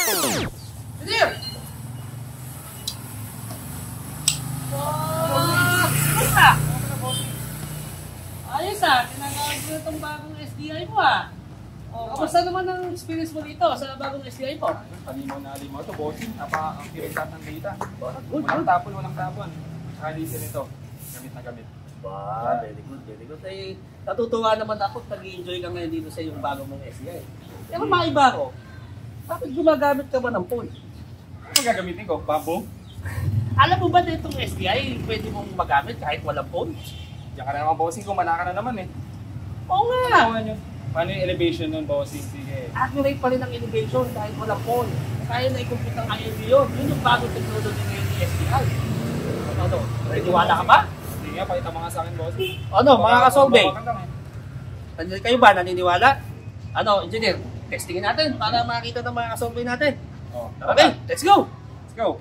Engineer! Kumusta? Ayos tinagamit mo itong bagong SDI mo kamusta naman ang experience mo dito sa bagong SDI mo? Halimaw ito, bossing. Napaka-accurate ng data. Walang tapon. Saka diesel ito. Gamit na gamit. Wow, very good. Natutuwa naman ako pag i-enjoy ka ngayon dito sa yung bagong mong SDI. Pero maiba ko, bakit gumagamit ka ba ng phone? Ano gagamitin ko? Bamboo? Alam mo ba na itong SDI, pwede mong magamit kahit walang phone? Diyan ka na naman, bossing. Kumana ka na naman eh. Oo nga! Paano yung elevation nun, bossing? Sige. Accurate pa rin ang elevation kahit walang phone. Kaya na i-compute ang IMU yun. Yun yung bagong technology ngayon ni SDI. Ano? Naniwala ka ba? Hindi nga, pakita mga sa akin, bossing. Ano, mga kasolve? Kayo ba naniniwala? Ano, engineer? Testingin natin para makita ng mga kasolve natin. Okay, let's go! Let's go!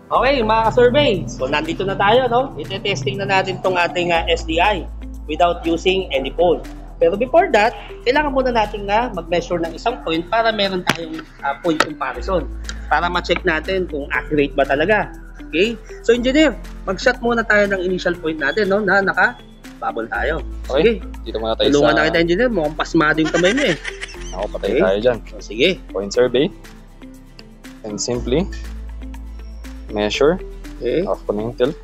Okay, mga ka-survey. So, nandito na tayo, no? Ite-testing na natin itong ating SDI without using any phone. Pero before that, kailangan muna natin na mag-measure ng isang point para meron tayong point comparison. Para ma-check natin kung accurate ba talaga. Okay? So, engineer, mag-shot muna tayo ng initial point natin, no? Na naka-bubble tayo. Okay, dito muna tayo tulungan na kita, engineer. Mukhang pasmado yung kamay mo eh. Ako, patay tayo dyan. So, sige. Point survey. And simply measure. Off ko na yung tilt.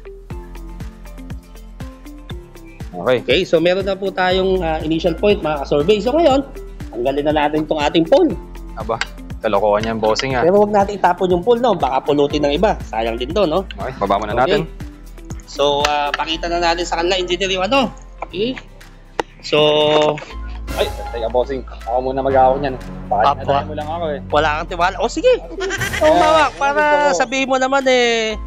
Okay, so meron na po tayong initial point, mga ka-survey. So ngayon, tanggalin na natin itong ating phone. Aba, kalokohan yan, bossing ha. Pero huwag natin itapon yung phone, no? Baka pulutin ng iba. Sayang din to, no? Okay, baba muna natin. So, pakita na natin sa kanila, engineer, yung ano. Okay. So, ay, teka, bossing. Ako muna mag-aawak niyan. Baka tinatayin mo lang ako eh. Wala kang tiwala. O, sige. Mawak, para sabihin mo naman eh,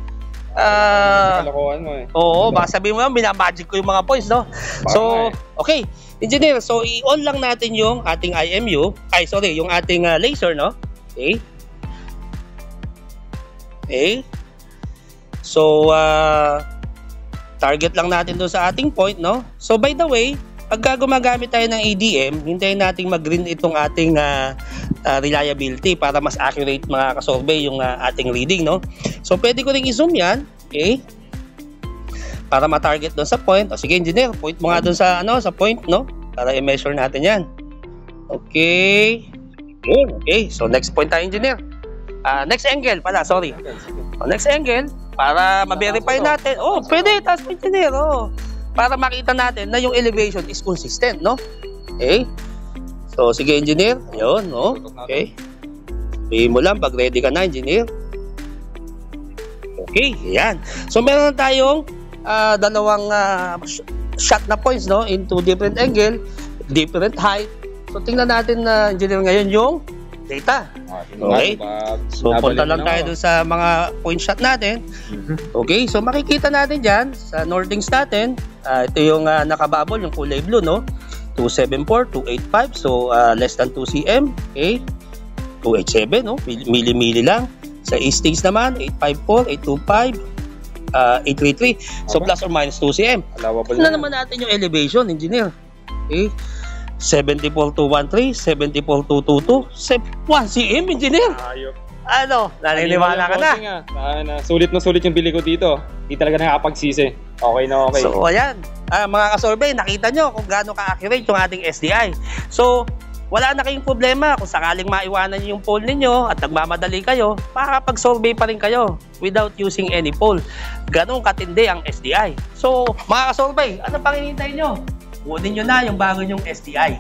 kalokohan mo eh. Oo, baka sabihin mo naman, binamagic ko yung mga points, no? So, okay. Engineer, so i-on lang natin yung ating IMU. Ay, sorry, yung ating laser, no? Okay. Okay. So, target lang natin doon sa ating point, no? So, by the way, pagka gumagamit tayo ng ADM, hintayin nating mag-green itong ating reliability para mas accurate mga ka-survey yung ating reading, no? So, pwede ko rin i-zoom yan, okay? Para ma-target doon sa point. O, sige, engineer, point mo nga doon sa, sa point, no? Para i-measure natin yan. Okay. Okay, so next point tayo, engineer. Next angle pala, sorry. So, next angle, para ma-verify natin. Oh, pwede, taas mo, engineer, oh. Para makita natin na yung elevation is consistent, no? Okay. So, sige, engineer. Ayun, no? Okay. Sabihin mo lang pag ready ka na, engineer. Okay, yan. So, meron tayong dalawang shot na points, no? Into different angle, different height. So, tingnan natin na, engineer, ngayon yung data. Okay. So, punta lang tayo dun sa mga point shot natin. Okay. So, makikita natin dyan sa Northings natin. Ito yung nakabubble, yung kulay blue, no? 274, 285. So, less than 2 cm. Okay. 287, no? Mili-mili lang. Sa Eastings naman, 854, 825, 833. So, plus or minus 2 cm. Tignan naman natin yung elevation, engineer. Okay. 74,213, 74,222, 1 cm, engineer. Ayop. Ano? Naniniwala ka na? Sulit na sulit yung bili ko dito. Hindi talaga nakakapagsisi. Okay na okay. So, ayan. Mga ka-survey, nakita nyo kung gaano ka-accurate yung ating SDI. So, wala na kayong problema kung sakaling maiwanan nyo yung poll ninyo at nagmamadali kayo, makakapag-survey pa rin kayo without using any poll. Ganong katindi ang SDI. So, mga ka-survey, ano pang hinihintay nyo? Kunin nyo na yung bago nyong SDI.